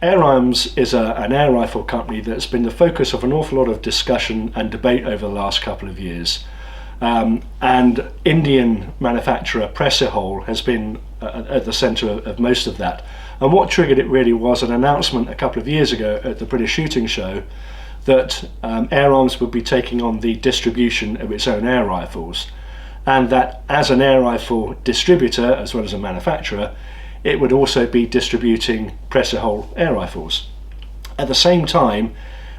Air Arms is an air rifle company that's been the focus of an awful lot of discussion and debate over the last couple of years. And Indian manufacturer Pressehole has been at the centre of most of that. And what triggered it really was an announcement a couple of years ago at the British Shooting Show that Air Arms would be taking on the distribution of its own air rifles, and that as an air rifle distributor as well as a manufacturer, it would also be distributing Pressehole air rifles. At the same time,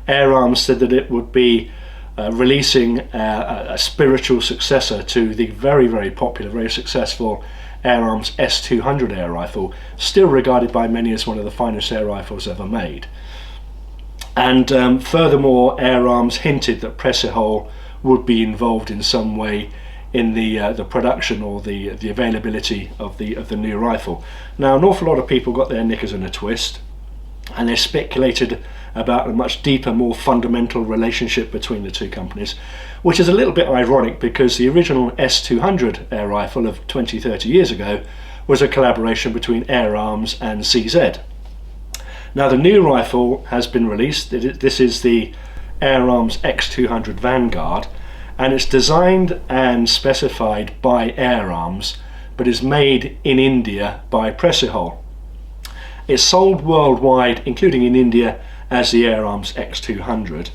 Air Arms said that it would be releasing a spiritual successor to the very, very popular, very successful Air Arms X200 air rifle, still regarded by many as one of the finest air rifles ever made. And furthermore, Air Arms hinted that Pressehole would be involved in some way in the production or the availability of the new rifle. Now, an awful lot of people got their knickers in a twist, and they speculated about a much deeper, more fundamental relationship between the two companies, which is a little bit ironic because the original S200 air rifle of 20-30 years ago was a collaboration between Air Arms and CZ. Now, the new rifle has been released. This is the Air Arms X200 Vanguard, and it's designed and specified by Air Arms, but is made in India by Pressehole. It's sold worldwide, including in India, as the Air Arms X200.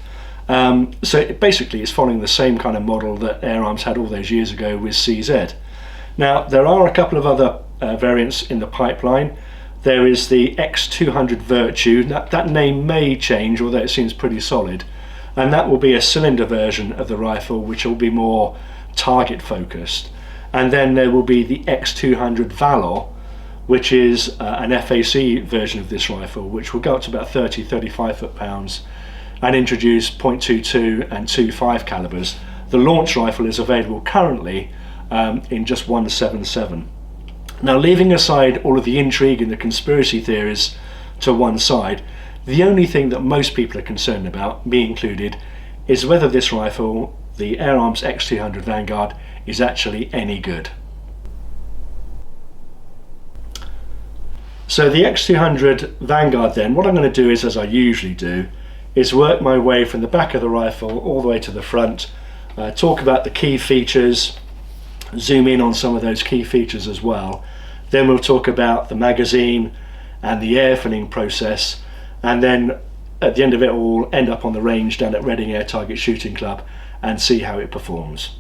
So it basically is following the same kind of model that Air Arms had all those years ago with CZ. Now, there are a couple of other variants in the pipeline. There is the X200 Virtue. That name may change, although it seems pretty solid. And that will be a cylinder version of the rifle, which will be more target focused. And then there will be the X200 Valor, which is an FAC version of this rifle, which will go up to about 30-35 foot-pounds and introduce .22 and .25 calibers. The launch rifle is available currently in just 177. Now, leaving aside all of the intrigue and the conspiracy theories to one side, the only thing that most people are concerned about, me included, is whether this rifle, the Air Arms X200 Vanguard, is actually any good. So the X200 Vanguard then, what I'm going to do is, as I usually do, is work my way from the back of the rifle all the way to the front, talk about the key features, zoom in on some of those key features as well. Then we'll talk about the magazine and the air filling process, and then at the end of it all end up on the range down at Reading Air Target Shooting Club and see how it performs.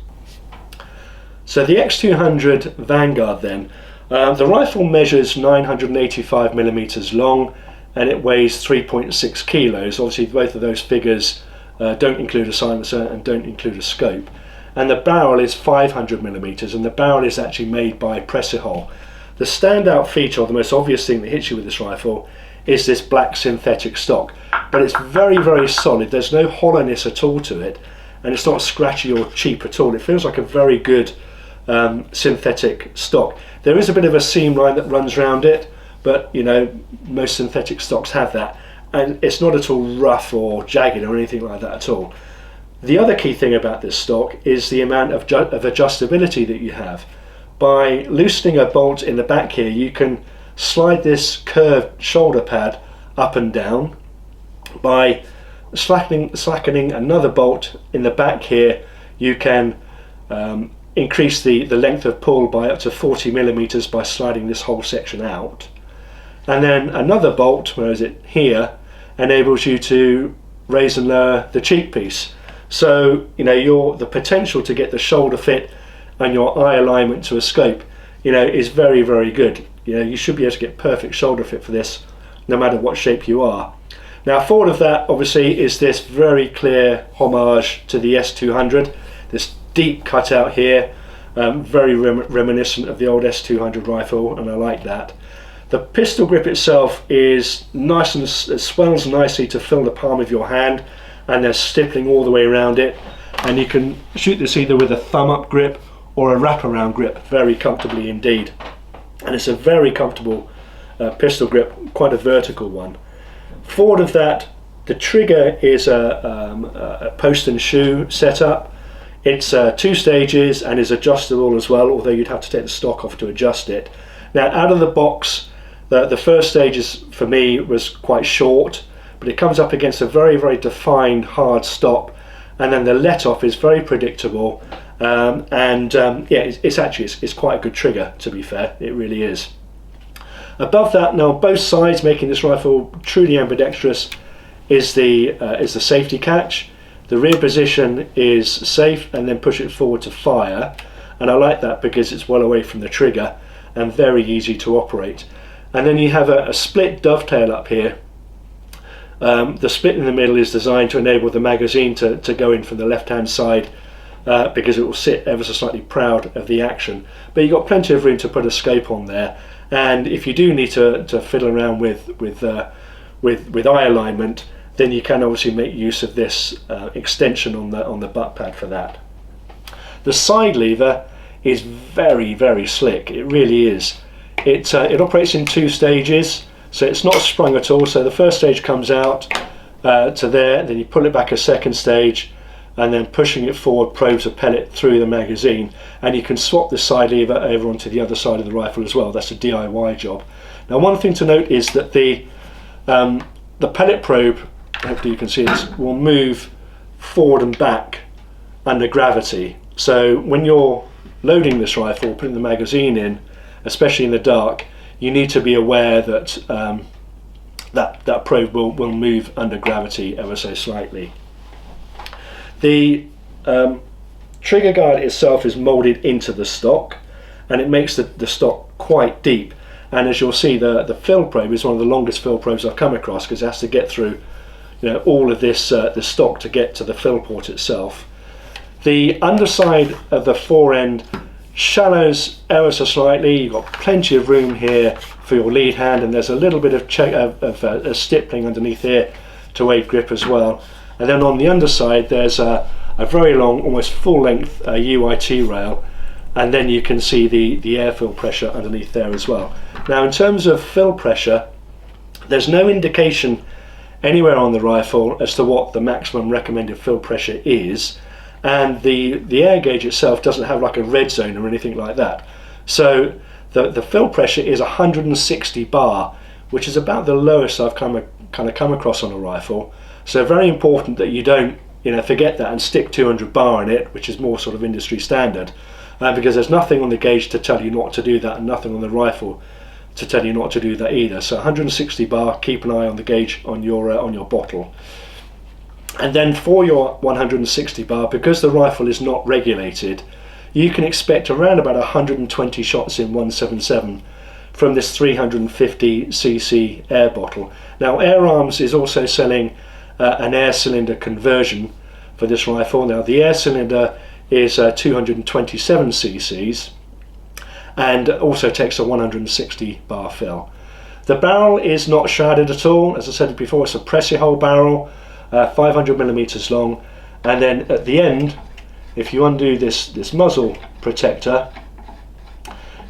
So the X200 Vanguard then, the rifle measures 985 millimeters long and it weighs 3.6 kilos. Obviously both of those figures don't include a silencer and don't include a scope. And the barrel is 500 millimeters, and the barrel is actually made by Pressehole. The standout feature, or the most obvious thing that hits you with this rifle, is this black synthetic stock. But it's very, very solid. There's no hollowness at all to it, and it's not scratchy or cheap at all. It feels like a very good synthetic stock. There is a bit of a seam line that runs around it, but you know, most synthetic stocks have that, and it's not at all rough or jagged or anything like that at all. The other key thing about this stock is the amount of adjustability that you have. By loosening a bolt in the back here, you can slide this curved shoulder pad up and down. By slackening another bolt in the back here, you can increase the length of pull by up to 40 millimeters by sliding this whole section out. And then another bolt, where is it, here, enables you to raise and lower the cheek piece. So, you know, the potential to get the shoulder fit and your eye alignment to a scope, you know, is very, very good. You know, you should be able to get perfect shoulder fit for this, no matter what shape you are. Now, forward of that, obviously, is this very clear homage to the S200. This deep cutout here, very reminiscent of the old S200 rifle, and I like that. The pistol grip itself is nice and it swells nicely to fill the palm of your hand, and there's stippling all the way around it, and you can shoot this either with a thumb up grip or a wraparound grip very comfortably indeed. And it's a very comfortable pistol grip, quite a vertical one. Forward of that, the trigger is a post and shoe setup. It's 2 stages and is adjustable as well, although you'd have to take the stock off to adjust it. Now, out of the box, The first stage for me was quite short, but it comes up against a very, very defined hard stop, and then the let off is very predictable, yeah, it's quite a good trigger, to be fair. It really is. Above that, now both sides, making this rifle truly ambidextrous, is the safety catch. The rear position is safe, and then push it forward to fire, and I like that because it's well away from the trigger and very easy to operate. And then you have a split dovetail up here. The split in the middle is designed to enable the magazine to go in from the left hand side, because it will sit ever so slightly proud of the action, but you've got plenty of room to put a scope on there. And if you do need to fiddle around with eye alignment, then you can obviously make use of this extension on the butt pad for that. The side lever is very, very slick. It really is. It operates in 2 stages, so it's not sprung at all. So the first stage comes out to there, then you pull it back a second stage, and then pushing it forward probes a pellet through the magazine, and you can swap the side lever over onto the other side of the rifle as well. That's a DIY job. Now, one thing to note is that the pellet probe, hopefully you can see this, will move forward and back under gravity. So when you're loading this rifle, putting the magazine in, especially in the dark, you need to be aware that that probe will move under gravity ever so slightly. The trigger guard itself is molded into the stock, and it makes the stock quite deep. And as you'll see, the fill probe is one of the longest fill probes I've come across, because it has to get through, all of this the stock to get to the fill port itself. The underside of the forend shallows ever so slightly. You've got plenty of room here for your lead hand, and there's a little bit of stippling underneath here to aid grip as well. And then on the underside there's a very long, almost full length UIT rail, and then you can see the airfill pressure underneath there as well. Now, in terms of fill pressure, there's no indication anywhere on the rifle as to what the maximum recommended fill pressure is, and the air gauge itself doesn't have like a red zone or anything like that. So the fill pressure is 160 bar, which is about the lowest I've come across on a rifle. So very important that you don't forget that and stick 200 bar in it, which is more sort of industry standard, because there's nothing on the gauge to tell you not to do that, and nothing on the rifle to tell you not to do that either. So 160 bar, keep an eye on the gauge on your bottle. And then for your 160 bar, because the rifle is not regulated, you can expect around about 120 shots in 177 from this 350cc air bottle. Now, Air Arms is also selling an air cylinder conversion for this rifle. Now, the air cylinder is 227 cc's and also takes a 160 bar fill. The barrel is not shrouded at all. As I said before, it's a pressure hole barrel, 500 millimeters long, and then at the end, if you undo this muzzle protector,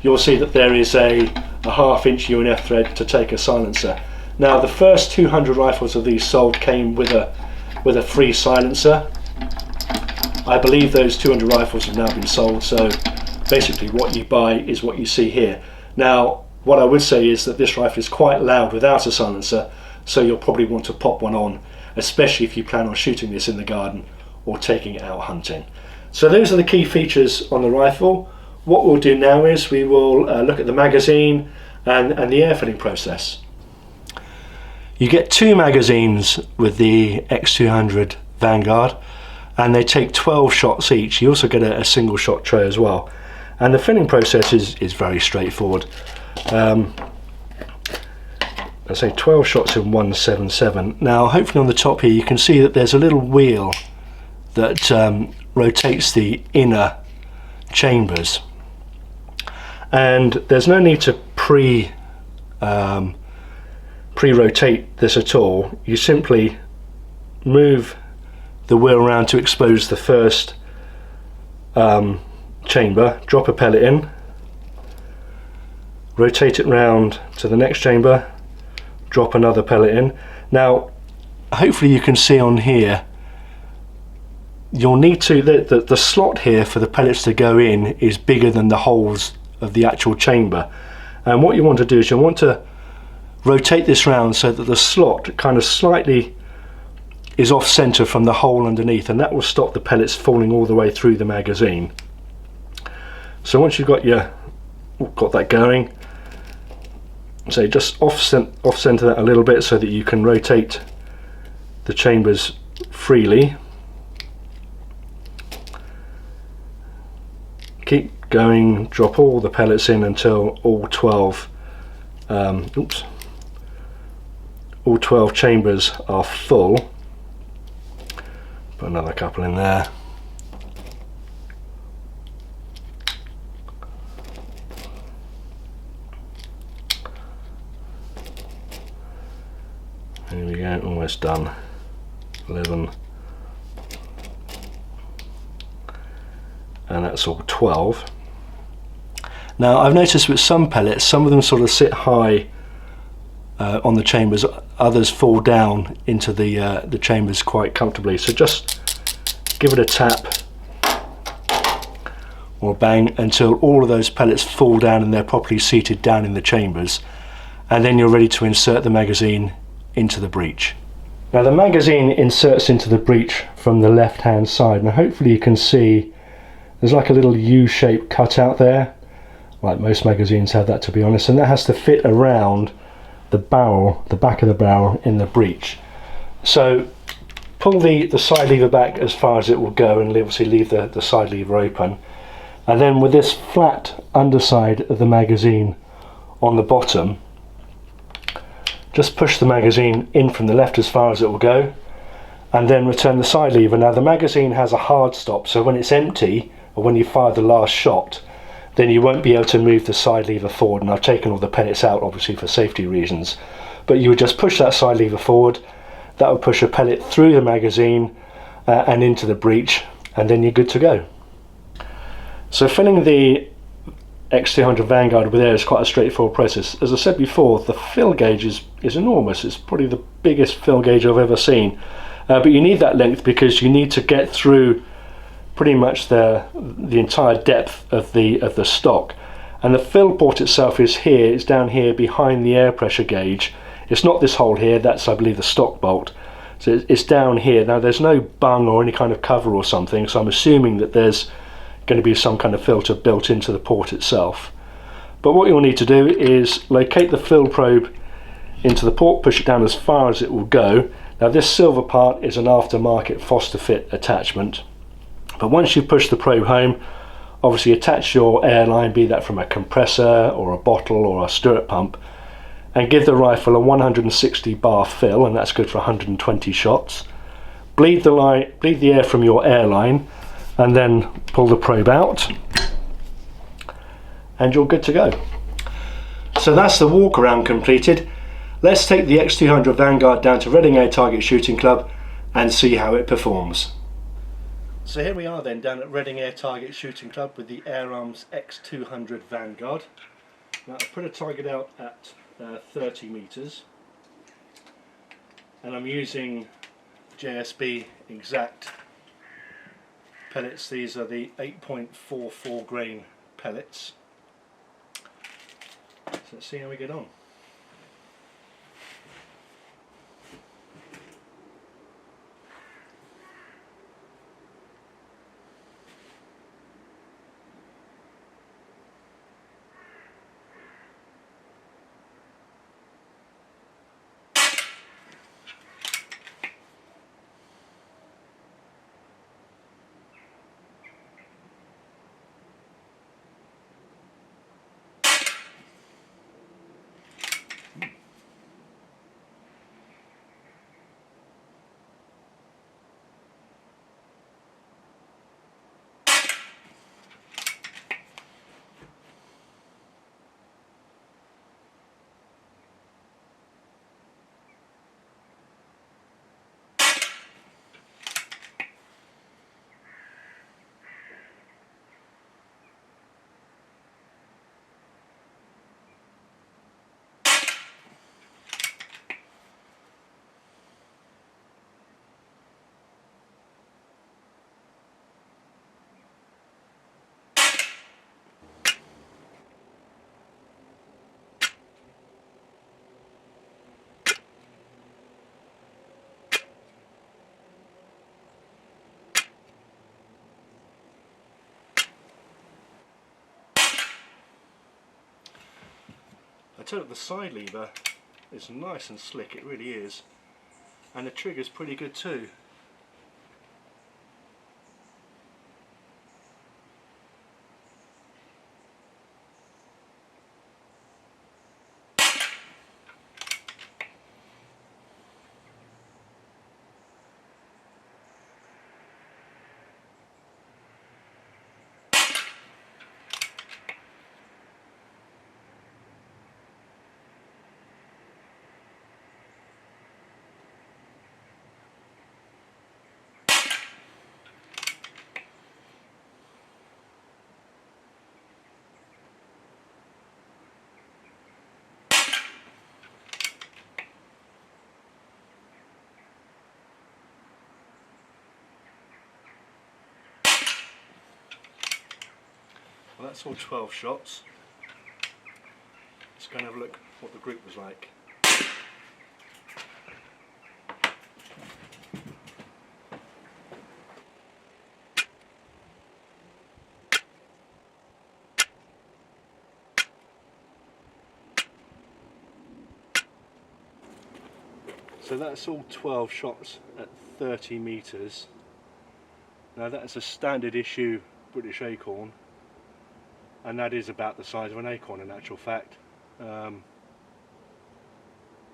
you'll see that there is a 1/2 inch UNF thread to take a silencer. Now, the first 200 rifles of these sold came with a free silencer. I believe those 200 rifles have now been sold, so basically what you buy is what you see here. Now, what I would say is that this rifle is quite loud without a silencer, so you'll probably want to pop one on, especially if you plan on shooting this in the garden or taking it out hunting. So those are the key features on the rifle. What we'll do now is we will look at the magazine and the air filling process. You get 2 magazines with the X200 Vanguard, and they take 12 shots each. You also get a single shot tray as well, and the filling process is very straightforward. I say 12 shots in 177. Now, hopefully on the top here you can see that there's a little wheel that rotates the inner chambers, and there's no need to pre-rotate this at all. You simply move the wheel around to expose the first chamber, drop a pellet in, rotate it round to the next chamber, drop another pellet in. Now, hopefully you can see on here, you'll need to, the slot here for the pellets to go in is bigger than the holes of the actual chamber, and what you want to do is you want to rotate this round so that the slot kind of slightly is off center from the hole underneath, and that will stop the pellets falling all the way through the magazine. So once you've got that going, so just off center that a little bit so that you can rotate the chambers freely. Keep going, drop all the pellets in until all 12 chambers are full. Put another couple in there. There we go, almost done. 11. And that's all 12. Now I've noticed with some pellets, some of them sort of sit high on the chambers, others fall down into the chambers quite comfortably. So just give it a tap or bang until all of those pellets fall down and they're properly seated down in the chambers, and then you're ready to insert the magazine into the breech. Now the magazine inserts into the breech from the left hand side. Now hopefully you can see there's like a little U-shaped cutout there, like most magazines have that, to be honest, and that has to fit around the barrel, the back of the barrel in the breech. So pull the side lever back as far as it will go, and obviously leave the side lever open, and then with this flat underside of the magazine on the bottom, just push the magazine in from the left as far as it will go, and then return the side lever. Now the magazine has a hard stop, so when it's empty, or when you fire the last shot, then you won't be able to move the side lever forward. And I've taken all the pellets out obviously for safety reasons, but you would just push that side lever forward, that would push a pellet through the magazine and into the breech, and then you're good to go. So filling the X200 Vanguard with air is quite a straightforward process. As I said before, the fill gauge is enormous. It's probably the biggest fill gauge I've ever seen, but you need that length because you need to get through pretty much the entire depth of the stock. And the fill port itself is here, it's down here behind the air pressure gauge. It's not this hole here, that's I believe the stock bolt. So it's down here. Now there's no bung or any kind of cover or something, so I'm assuming that there's going to be some kind of filter built into the port itself. But what you'll need to do is locate the fill probe into the port, push it down as far as it will go. Now this silver part is an aftermarket Foster fit attachment, but once you push the probe home, obviously attach your airline, be that from a compressor or a bottle or a stirrup pump, and give the rifle a 160 bar fill, and that's good for 120 shots. Bleed the air from your airline, and then pull the probe out, and you're good to go. So that's the walk around completed. Let's take the X200 Vanguard down to Reading Air Target Shooting Club and see how it performs. So here we are then down at Reading Air Target Shooting Club with the Air Arms X200 Vanguard. Now I've put a target out at 30 meters, and I'm using JSB exact pellets. These are the 8.44 grain pellets. So let's see how we get on. I tell you, the side lever is nice and slick, it really is, and the trigger's pretty good too. Well, that's all 12 shots. Let's go and have a look what the group was like. So that's all 12 shots at 30 metres. Now that's a standard issue British acorn, and that is about the size of an acorn in actual fact.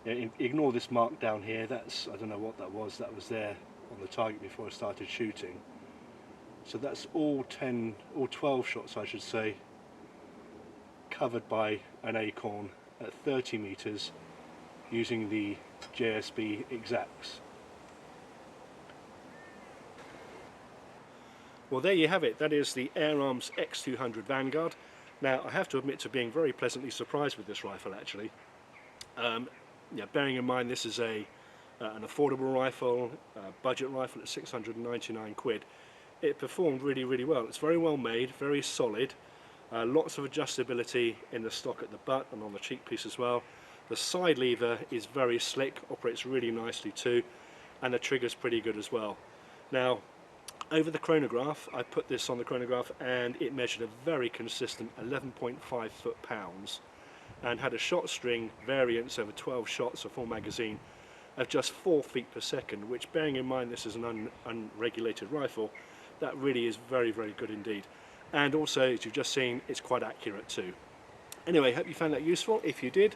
Ignore this mark down here, that's, I don't know what that was there on the target before I started shooting. So that's all 12 shots I should say, covered by an acorn at 30 metres using the JSB exacts. Well, there you have it. That is the Air Arms X200 Vanguard. Now I have to admit to being very pleasantly surprised with this rifle actually. Yeah, bearing in mind this is an affordable rifle, budget rifle at 699 quid. It performed really well. It's very well made, very solid, lots of adjustability in the stock at the butt and on the cheek piece as well. The side lever is very slick, operates really nicely too, and the trigger's pretty good as well. Now over the chronograph, I put this on the chronograph and it measured a very consistent 11.5 foot-pounds and had a shot string variance over 12 shots, a full magazine, of just 4 feet per second, which, bearing in mind this is an unregulated rifle, that really is very good indeed. And also, as you've just seen, it's quite accurate too. Anyway, hope you found that useful. If you did,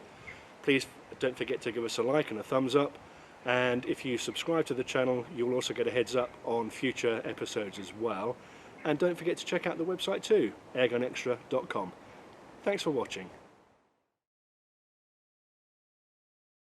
please don't forget to give us a like and a thumbs up. And if you subscribe to the channel, you'll also get a heads up on future episodes as well. And don't forget to check out the website too, airgunextra.com. Thanks for watching.